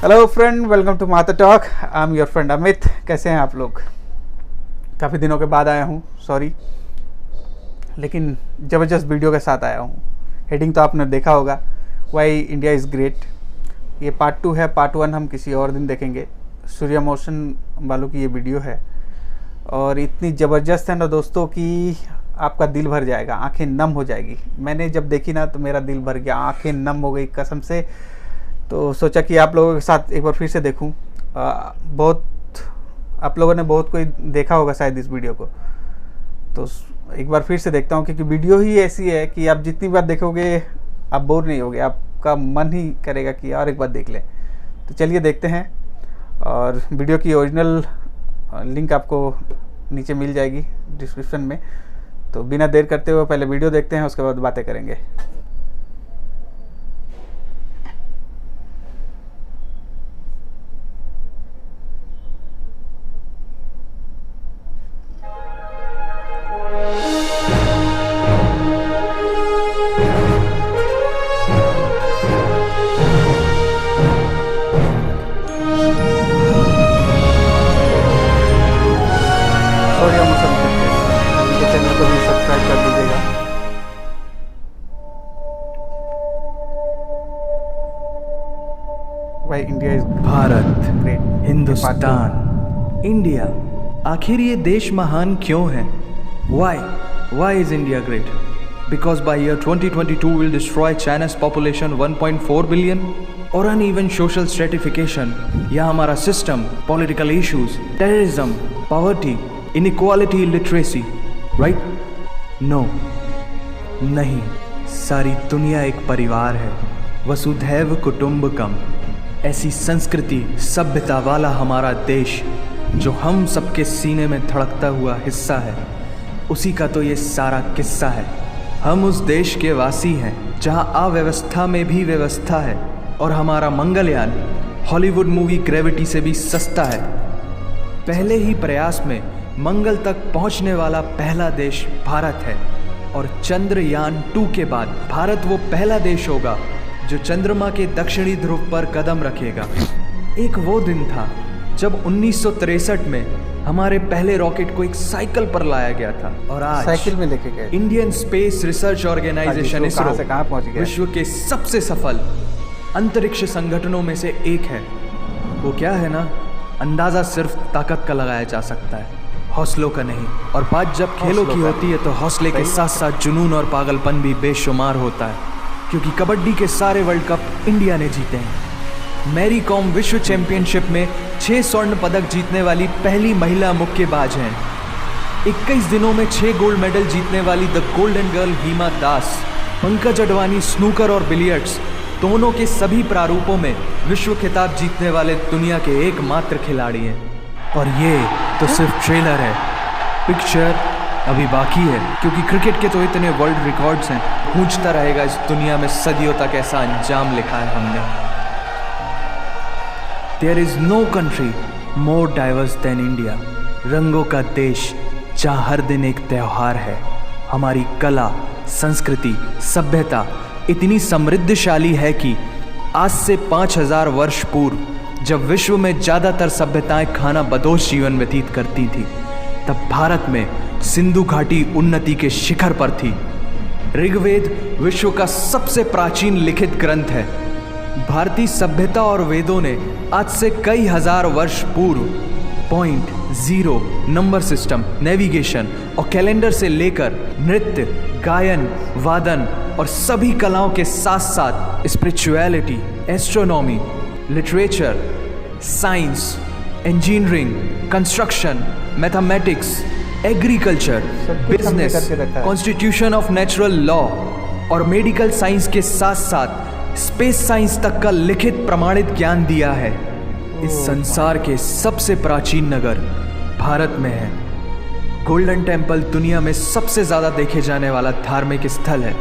Hello friend, welcome to माता talk. I am your friend Amit. कैसे हैं आप लोग? काफ़ी दिनों के बाद आया हूँ, सॉरी, लेकिन ज़बरदस्त वीडियो के साथ आया हूँ। हेडिंग तो आपने देखा होगा, वाई इंडिया इज़ ग्रेट। ये पार्ट 2 है, पार्ट 1 हम किसी और दिन देखेंगे। सूर्या मोशन वालों की ये वीडियो है और इतनी ज़बरदस्त है ना दोस्तों कि आपका दिल भर जाएगा, आंखें नम हो जाएगी। मैंने जब देखी ना तो मेरा दिल भर गया, आंखें नम हो गई कसम से। तो सोचा कि आप लोगों के साथ एक बार फिर से देखूं। बहुत आप लोगों ने बहुत कोई देखा होगा शायद इस वीडियो को, तो एक बार फिर से देखता हूं क्योंकि वीडियो ही ऐसी है कि आप जितनी बार देखोगे आप बोर नहीं होगे, आपका मन ही करेगा कि और एक बार देख लें। तो चलिए देखते हैं, और वीडियो की ओरिजिनल लिंक आपको नीचे मिल जाएगी डिस्क्रिप्शन में। तो बिना देर करते हुए पहले वीडियो देखते हैं, उसके बाद बातें करेंगे। चैनल को भी सब्सक्राइब कर दीजिएगा। भाई India is Bharat, great. Hindustan, India, आखिर ये देश महान क्यों है? Why is India great? Because by year 2022 will destroy China's population 1.4 billion, और uneven social stratification या हमारा system, political issues, terrorism, poverty, inequality, illiteracy, right? No, नहीं, सारी दुनिया एक परिवार है, वसुधैव कुटुंबकम। ऐसी संस्कृति सभ्यता वाला हमारा देश जो हम सबके सीने में धड़कता हुआ हिस्सा है, उसी का तो ये सारा किस्सा है। हम उस देश के वासी हैं जहां अव्यवस्था में भी व्यवस्था है, और हमारा मंगलयान हॉलीवुड मूवी ग्रेविटी से भी सस्ता है। पहले ही प्रयास में मंगल तक पहुंचने वाला पहला देश भारत है, और चंद्रयान 2 के बाद भारत वो पहला देश होगा जो चंद्रमा के दक्षिणी ध्रुव पर कदम रखेगा। एक वो दिन था जब 1963 में हमारे पहले रॉकेट को एक साइकिल पर लाया गया था, और आज साइकिल में लेके गए। Indian Space Research Organisation ISRO से कहां पहुंच गया? विश्व के सबसे सफल अंतरिक्ष संगठनों में से एक है। वो क्या है ना, अंदाजा सिर्फ ताकत का लगाया जा सकता है, हौसलों का नहीं। और बात जब खेलों की होती है तो हौसले के साथ साथ जुनून और पागलपन भी बेशुमार होता है, क्योंकि कबड्डी के सारे वर्ल्ड कप इंडिया ने जीते हैं। मैरी कॉम विश्व चैंपियनशिप में 6 स्वर्ण पदक जीतने वाली पहली महिला मुक्केबाज हैं। 21 दिनों में 6 गोल्ड मेडल जीतने वाली the golden girl Hima Das. Pankaj Advani snooker और बिलियर्ड्स दोनों के सभी प्रारूपों में विश्व खिताब जीतने वाले दुनिया के एकमात्र खिलाड़ी हैं। और ये तो सिर्फ ट्रेलर है, पिक्चर अभी बाकी है, क्योंकि क्रिकेट के तो इतने वर्ल्ड रिकॉर्ड्स हैं, गूंजता रहेगा इस दुनिया में सदियों तक ऐसा अंजाम लिखा है हमने। There is no country more diverse than India, रंगों का देश जहाँ हर दिन एक त्योहार है। हमारी कला, संस्कृति, सभ्यता इतनी समृद्धशाली है कि आज से 5000 वर्ष पूर्व जब विश्व में ज़्यादातर सभ्यताएं खाना बदोश जीवन व्यतीत करती थी, तब भारत में सिंधु घाटी उन्नति के शिखर पर थी। ऋग्वेद विश्व का सबसे प्राचीन लिखित ग्रंथ है। भारतीय सभ्यता और वेदों ने आज से कई हजार वर्ष पूर्व point, zero, number system, navigation और कैलेंडर से लेकर नृत्य, गायन, वादन और सभी कलाओं के साथ साथ spirituality, astronomy, literature, science, engineering, construction, mathematics, agriculture, business, constitution of natural law और मेडिकल साइंस के साथ साथ स्पेस साइंस तक का लिखित प्रमाणित ज्ञान दिया है। इस संसार के सबसे प्राचीन नगर भारत में है। गोल्डन टेम्पल दुनिया में सबसे ज्यादा देखे जाने वाला धार्मिक स्थल है,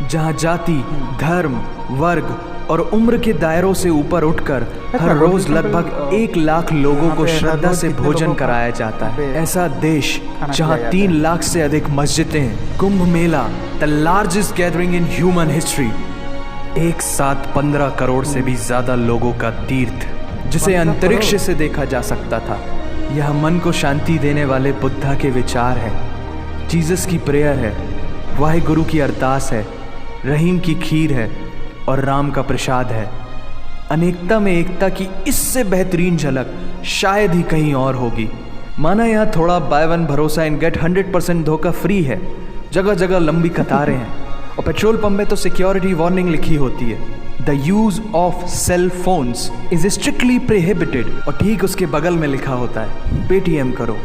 जहां जाति, धर्म, वर्ग और उम्र के दायरों से ऊपर उठकर हर रोज लगभग 1 लाख लोगों को श्रद्धा से भोजन कराया जाता है। ऐसा देश जहां 3 लाख से अधिक मस्जिदें हैं। Kumbh Mela, the largest gathering in human history, एक साथ 15 करोड़ से भी ज्यादा लोगों का तीर्थ, जिसे अंतरिक्ष से देखा जा सकता था। यह मन को शांति देने वाले बुद्धा के विचार है, जीसस की प्रेयर है, वाहिगुरु की अरदास है, रहीम की खीर है और राम का प्रसाद है। अनेकता में एकता की इससे बेहतरीन झलक शायद ही कहीं और होगी। माना यहाँ थोड़ा बाय वन भरोसा एंड गेट 100% धोखा फ्री है, जगह जगह लंबी कतारें हैं और पेट्रोल पंप में तो सिक्योरिटी वार्निंग लिखी होती है, the use of cell phones is strictly prohibited, और ठीक उसके बगल में लिखा होता है पेटीएम करो।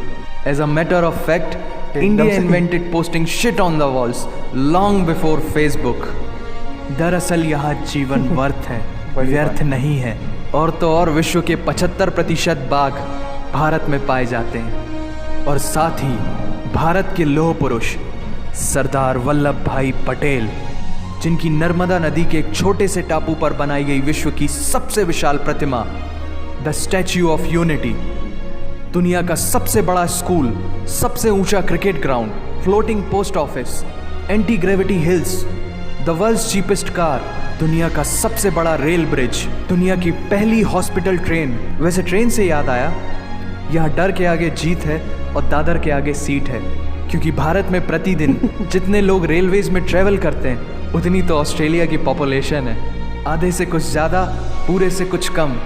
As a matter of fact, India invented posting shit on the walls long before Facebook. दरअसल यहाँ जीवन वर्थ है, व्यर्थ नहीं है। और तो और विश्व के 75% बाघ भारत में पाए जाते हैं, और साथ ही भारत के लौह पुरुष सरदार वल्लभ भाई पटेल, जिनकी नर्मदा नदी के एक छोटे से टापू पर बनाई गई विश्व की सबसे विशाल प्रतिमा द स्टैच्यू ऑफ यूनिटी, दुनिया का सबसे बड़ा स्कूल, सबसे ऊंचा cricket ground, floating post office, anti gravity hills, the world's cheapest car, दुनिया का सबसे बड़ा रेल ब्रिज, दुनिया की पहली हॉस्पिटल ट्रेन। वैसे ट्रेन से याद आया, यहाँ डर के आगे जीत है और दादर के आगे सीट है, क्योंकि भारत में प्रतिदिन जितने लोग रेलवेज में ट्रेवल करते हैं उतनी तो ऑस्ट्रेलिया की पॉपुलेशन है। आधे से कुछ ज़्यादा, पूरे से कुछ कम,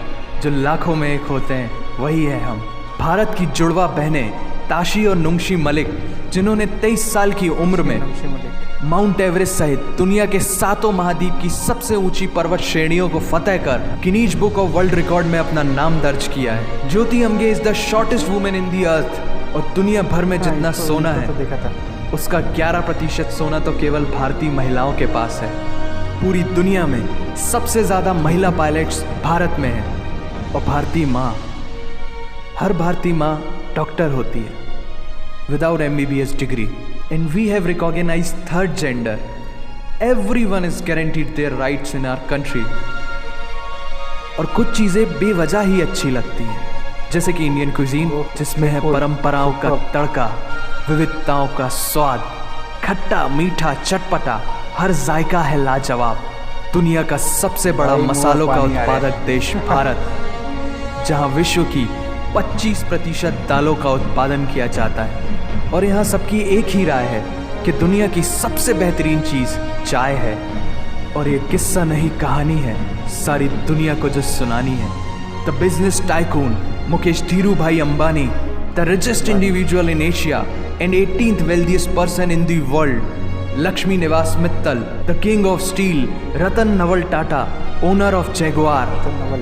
जो लाखों में एक होते हैं, वही है हम। भारत की जुड़वा बहनें ताशी और नुंगशी मलिक, जिन्होंने 23 साल की उम्र में माउंट एवरेस्ट सहित दुनिया के 7 महाद्वीप की सबसे ऊंची पर्वत श्रेणियों को फतेह कर Guinness Book of World Record में अपना नाम दर्ज किया है। Jyoti Amge is the shortest women in the earth, और दुनिया भर में जितना सोना है उसका 11% सोना तो केवल भारतीय महिलाओं के पास है। पूरी दुनिया में सबसे ज्यादा महिला पायलट्स भारत में हैं, और भारतीय माँ, हर भारतीय माँ डॉक्टर होती है without MBBS degree. And we have recognized third gender. Everyone is guaranteed their rights in our country. और कुछ चीज़ें बेवजह ही अच्छी लगती हैं, जैसे कि इंडियन क्विजीन, जिसमें है परंपराओं का तड़का, विविधताओं का स्वाद, खट्टा मीठा चटपटा, हर जायका है लाजवाब। दुनिया का सबसे बड़ा मसालों का उत्पादक देश भारत, जहां विश्व की 25% दालों का उत्पादन किया जाता है। और यहाँ सबकी एक ही राय है कि दुनिया की सबसे बेहतरीन चीज़ चाय है। और ये किस्सा नहीं कहानी है, सारी दुनिया को जो सुनानी है। The business tycoon Mukesh Dhirubhai Ambani, the richest individual in Asia and 18th wealthiest person in the world, Lakshmi Nivas Mittal, the king of steel, Ratan Naval Tata, owner of Jaguar,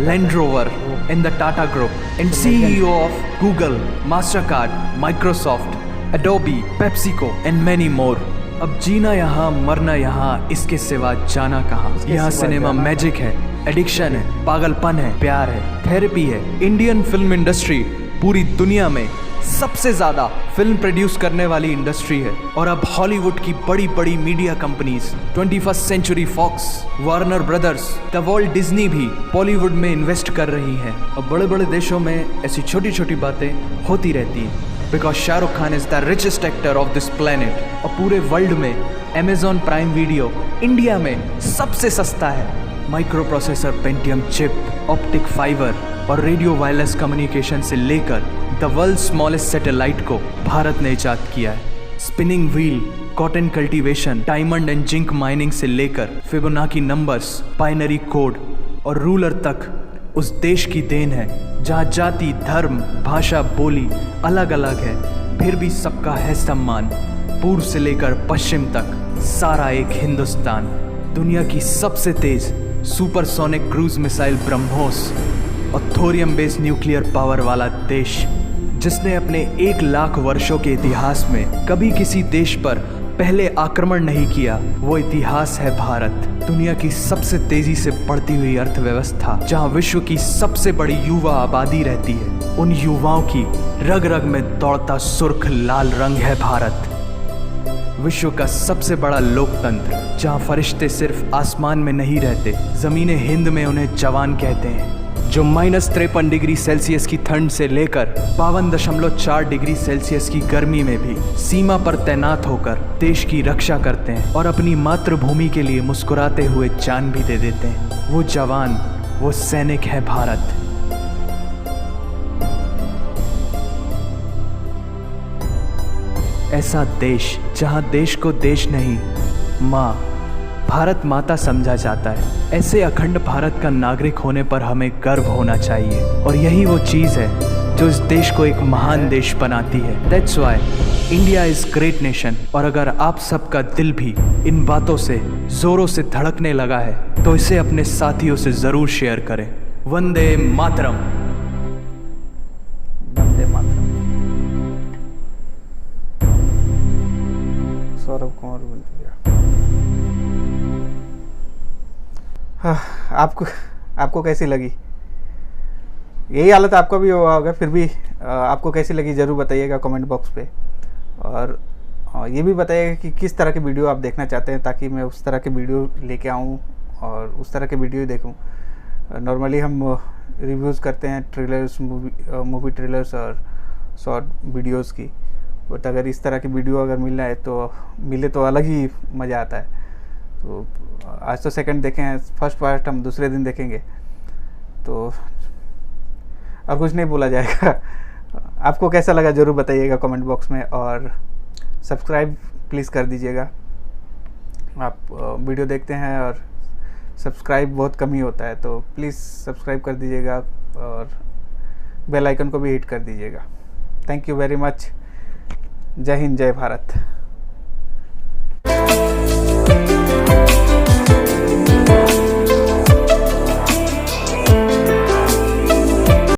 Land Rover and the Tata Group, and CEO of Google, Mastercard, Microsoft, Adobe, PepsiCo and many more. अब जीना यहाँ, मरना यहाँ, इसके सिवा जाना कहाँ। यहाँ cinema magic है, एडिक्शन है, पागलपन है, प्यार है, थेरेपी है। इंडियन फिल्म इंडस्ट्री पूरी दुनिया में सबसे ज्यादा फिल्म प्रोड्यूस करने वाली इंडस्ट्री है। और अब हॉलीवुड की बड़ी बड़ी media companies, 21st century Fox, Warner Brothers, the Walt Disney भी बॉलीवुड में इन्वेस्ट कर रही हैं। और बड़े बड़े देशों में ऐसी छोटी छोटी बातें होती रहती हैं, because Shahrukh Khan is the richest actor of this planet. और पूरे वर्ल्ड में अमेजॉन प्राइम वीडियो इंडिया में सबसे सस्ता है। Micro processor, Pentium chip, optic fibre और रेडियो वायरलेस कम्युनिकेशन से लेकर द वर्ल्ड स्मॉलेस्ट सैटेलाइट को भारत ने इजाद किया है। Spinning wheel, cotton cultivation, diamond and zinc mining से लेकर फिबोनाची नंबर्स, बाइनरी कोड और रूलर तक उस देश की देन है, जहाँ जाति, धर्म, भाषा, बोली अलग अलग है, फिर भी सबका है सम्मान। पूर्व से लेकर पश्चिम तक सारा एक हिंदुस्तान। दुनिया की सबसे तेज सुपरसोनिक क्रूज मिसाइल ब्रह्मोस और थोरियम बेस्ड न्यूक्लियर पावर वाला देश, जिसने अपने 1 लाख वर्षों के इतिहास में कभी किसी देश पर पहले आक्रमण नहीं किया, वो इतिहास है भारत। दुनिया की सबसे तेजी से बढ़ती हुई अर्थव्यवस्था, जहां विश्व की सबसे बड़ी युवा आबादी रहती है, उन युवाओं की रग रग में दौड़ता सुर्ख लाल रंग है भारत। विश्व का सबसे बड़ा लोकतंत्र, जहां फरिश्ते सिर्फ आसमान में नहीं रहते, जमीने हिंद में उन्हें जवान कहते हैं। जो -53 डिग्री सेल्सियस की ठंड से लेकर 52.4 डिग्री सेल्सियस की गर्मी में भी सीमा पर तैनात होकर देश की रक्षा करते हैं और अपनी मातृभूमि के लिए मुस्कुराते हुए जान भी दे देते हैं। वो जवान, वो सैनिक है भारत। ऐसा देश जहां देश को देश नहीं, माँ, भारत माता समझा जाता है। ऐसे अखंड भारत का नागरिक होने पर हमें गर्व होना चाहिए और यही वो चीज़ है जो इस देश को एक महान देश बनाती है। That's why India is great nation. और अगर आप सबका दिल भी इन बातों से ज़ोरों से धड़कने लगा है तो इसे अपने साथियों से ज़रूर शेयर करें। वंदे मातरम। वंदे मातरम। सौरभ कुमार बोल दिया। आपको कैसी लगी? यही हालत आपका भी हुआ होगा, फिर भी आपको कैसी लगी ज़रूर बताइएगा कमेंट बॉक्स पे। और ये भी बताइएगा कि किस तरह की वीडियो आप देखना चाहते हैं, ताकि मैं उस तरह के वीडियो लेके आऊँ और उस तरह के वीडियो देखूँ। नॉर्मली हम रिव्यूज़ करते हैं ट्रेलर्स, मूवी ट्रेलर्स और शॉर्ट वीडियोज़ की, बट अगर इस तरह की वीडियो अगर मिले तो अलग ही मज़ा आता है। तो आज तो सेकंड देखे हैं, फर्स्ट पार्ट हम दूसरे दिन देखेंगे, तो और कुछ नहीं बोला जाएगा। आपको कैसा लगा ज़रूर बताइएगा कमेंट बॉक्स में, और सब्सक्राइब प्लीज़ कर दीजिएगा। आप वीडियो देखते हैं और सब्सक्राइब बहुत कम ही होता है, तो प्लीज़ सब्सक्राइब कर दीजिएगा और बेल आइकन को भी हिट कर दीजिएगा। Thank you very much. जय हिंद, जय भारत।